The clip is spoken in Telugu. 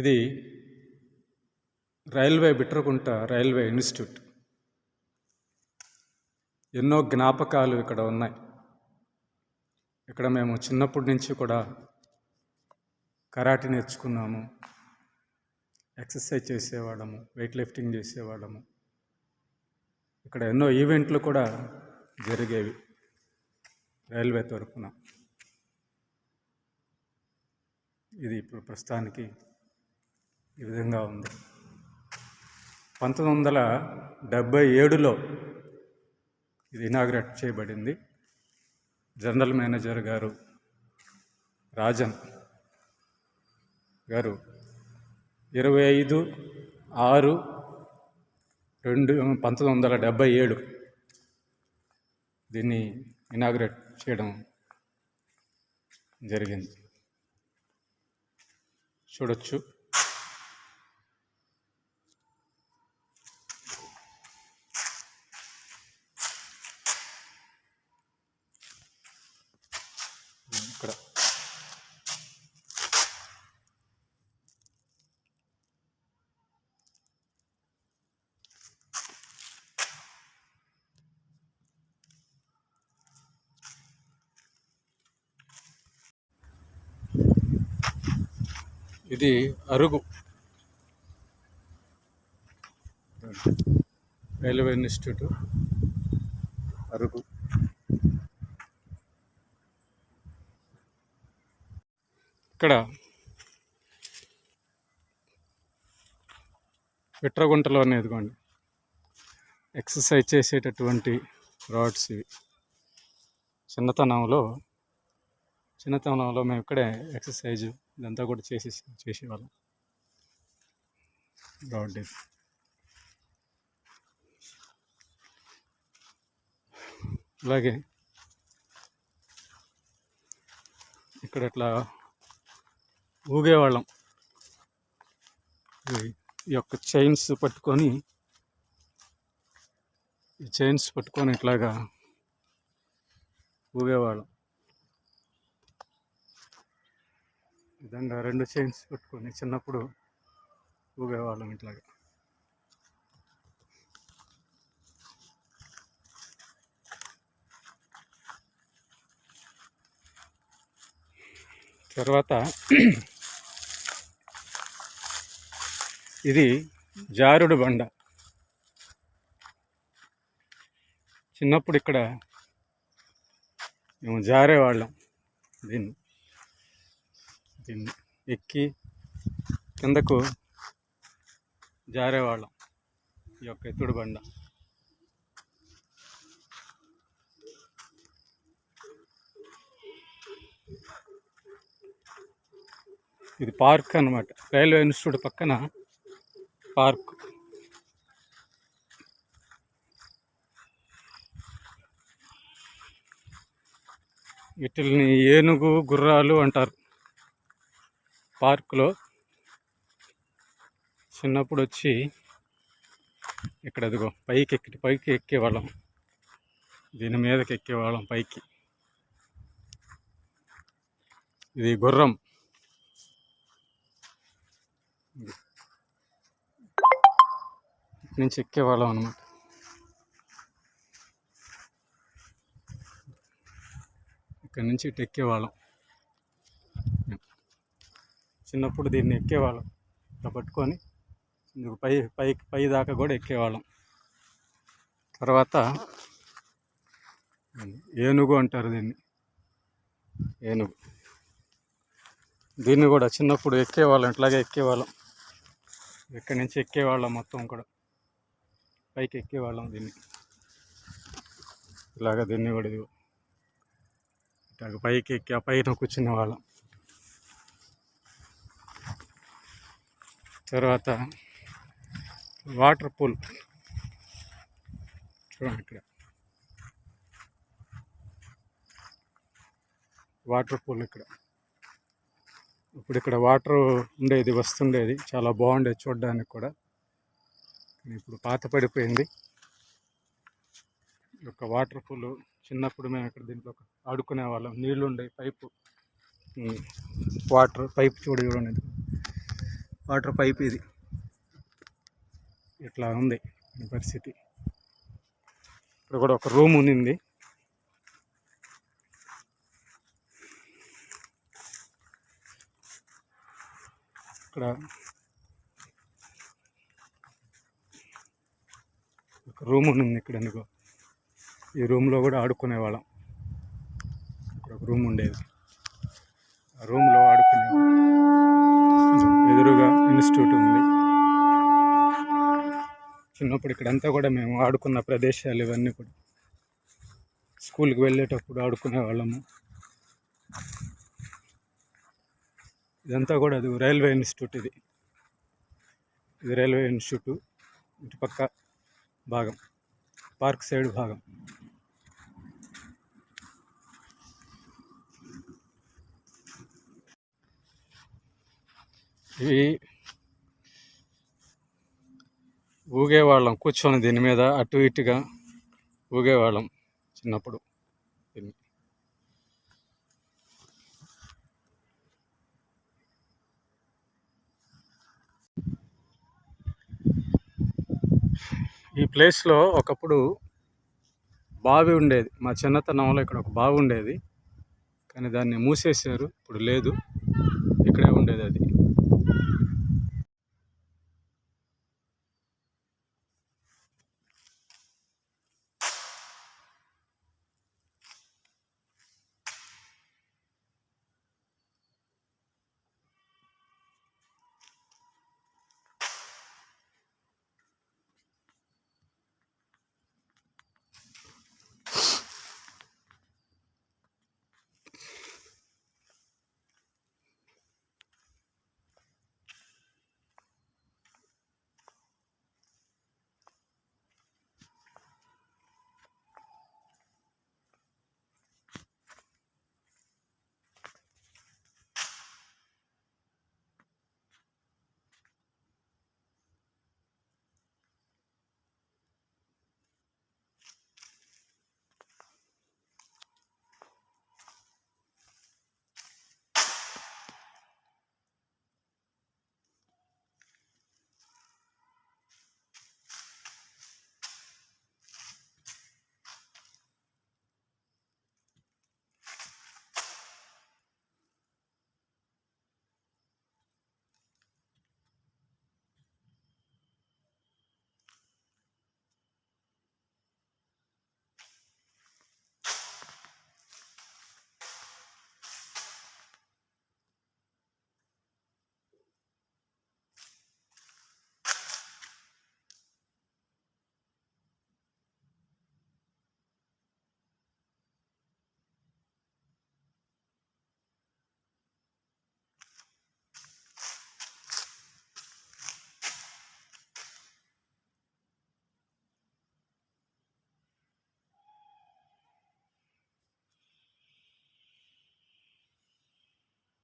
ఇది బిట్రకుంట రైల్వే ఇన్స్టిట్యూట్. ఎన్నో జ్ఞాపకాలు ఇక్కడ ఉన్నాయి. ఇక్కడ మేము చిన్నప్పటి నుంచి కూడా కరాటే నేర్చుకున్నాము, ఎక్సర్సైజ్ చేసేవాళ్ళము, వెయిట్ లిఫ్టింగ్ చేసేవాళ్ళము. ఇక్కడ ఎన్నో ఈవెంట్లు కూడా జరిగేవి రైల్వే తరఫున. ఇది ఇప్పుడు ప్రస్తుతానికి ఈ విధంగా ఉంది. 1977లో ఇది ఇనాగ్రేట్ చేయబడింది. జనరల్ మేనేజర్ గారు రాజన్ గారు 25/6/1977 దీన్ని ఇనాగ్రేట్ చేయడం జరిగింది. చూడొచ్చు. ఇక్కడ ఇది అరుగు రైల్వే ఇన్స్టిట్యూట్ అరుగు. ఇక్కడ పిట్రగుంటలోనే ఇదిగోండి ఎక్సర్సైజ్ చేసేటటువంటి రాడ్స్ ఇవి. చిన్నతనంలో మేము ఇక్కడే ఎక్సర్సైజ్ ఇదంతా కూడా చేసేవాళ్ళం. రాడ్ ఇది. అలాగే ఇక్కడ ఇట్లా ఊగేవాళ్ళం. ఈ యొక్క చైన్స్ పట్టుకొని ఇట్లాగా ఊగేవాళ్ళం. విధంగా 2 చైన్స్ పట్టుకొని చిన్నప్పుడు ఊగేవాళ్ళం ఇట్లాగా. తర్వాత ఇది జారుడు బండ. చిన్నప్పుడు ఇక్కడ మేము జారేవాళ్ళం. దీన్ని ఎక్కి కిందకు జారేవాళ్ళం. ఈ యొక్క ఎత్తుడు బండ. ఇది పార్క్ అన్నమాట. రైల్వే ఇన్స్టిట్యూట్ పక్కన పార్క్. వీటిని ఏనుగు గుర్రాలు అంటారు. పార్కులో చిన్నప్పుడు వచ్చి ఇక్కడ అదిగో పైకి ఎక్కేవాళ్ళం. దీని మీదకి ఎక్కేవాళ్ళం పైకి. ఇది గుర్రం. నుంచి ఎక్కేవాళ్ళం అన్నమాట. ఇక్కడ నుంచి ఇటు ఎక్కేవాళ్ళం. చిన్నప్పుడు దీన్ని ఎక్కేవాళ్ళం. ఇట్లా పట్టుకొని పై దాకా కూడా ఎక్కేవాళ్ళం. తర్వాత ఏనుగు అంటారు దీన్ని. ఏనుగు. దీన్ని కూడా చిన్నప్పుడు ఎక్కేవాళ్ళం. ఇట్లాగే ఎక్కేవాళ్ళం. ఇక్కడి నుంచి ఎక్కేవాళ్ళం. మొత్తం కూడా పైకి ఎక్కేవాళ్ళం దీన్ని. ఇలాగ దీన్ని కూడా ఇట్లాగ పైకి ఎక్కి ఆ పైన కూర్చునే వాళ్ళం. తర్వాత వాటర్ పూల్ చూడండి. ఇక్కడ వాటర్ పూల్. ఇక్కడ వాటర్ ఉండేది, వస్తుండేది. చాలా బాగుండేది చూడడానికి కూడా. ఇప్పుడు పాత పడిపోయింది. ఒక వాటర్ పూల్. చిన్నప్పుడు మేము ఇక్కడ దీంట్లో ఆడుకునే వాళ్ళం. నీళ్ళు ఉండే పైపు, వాటర్ పైప్ చూడండి. వాటర్ పైప్ ఇది. ఇట్లా ఉంది ఈ పరిస్థితి. ఇక్కడ కూడా ఒక రూమ్ ఉంది. ఇక్కడ ఒక రూమ్ ఉంది. ఇక్కడ ఎందుకో ఈ రూమ్లో కూడా ఆడుకునేవాళ్ళం. ఇక్కడ ఒక రూమ్ ఉండేది, ఆ రూమ్లో ఆడుకునేవాళ్ళం. ఎదురుగా ఇన్స్టిట్యూట్ ఉంది. చిన్నప్పుడు ఇక్కడంతా కూడా మేము ఆడుకున్న ప్రదేశాలు ఇవన్నీ కూడా. స్కూల్కి వెళ్ళేటప్పుడు ఆడుకునే వాళ్ళము. ఇదంతా కూడా అది రైల్వే ఇన్స్టిట్యూట్. ఇది రైల్వే ఇన్స్టిట్యూట్. ఇటు పక్క భాగం పార్క్ సైడ్ భాగం. ఇవి ఊగేవాళ్ళం కూర్చొని, దీని మీద అటు ఇటుగా ఊగేవాళ్ళం చిన్నప్పుడు. ఈ ప్లేస్లో ఒకప్పుడు బావి ఉండేది. మా చిన్నతనంలో ఇక్కడ ఒక బావి ఉండేది, కానీ దాన్ని మూసేశారు. ఇప్పుడు లేదు, ఇక్కడే ఉండేది అది.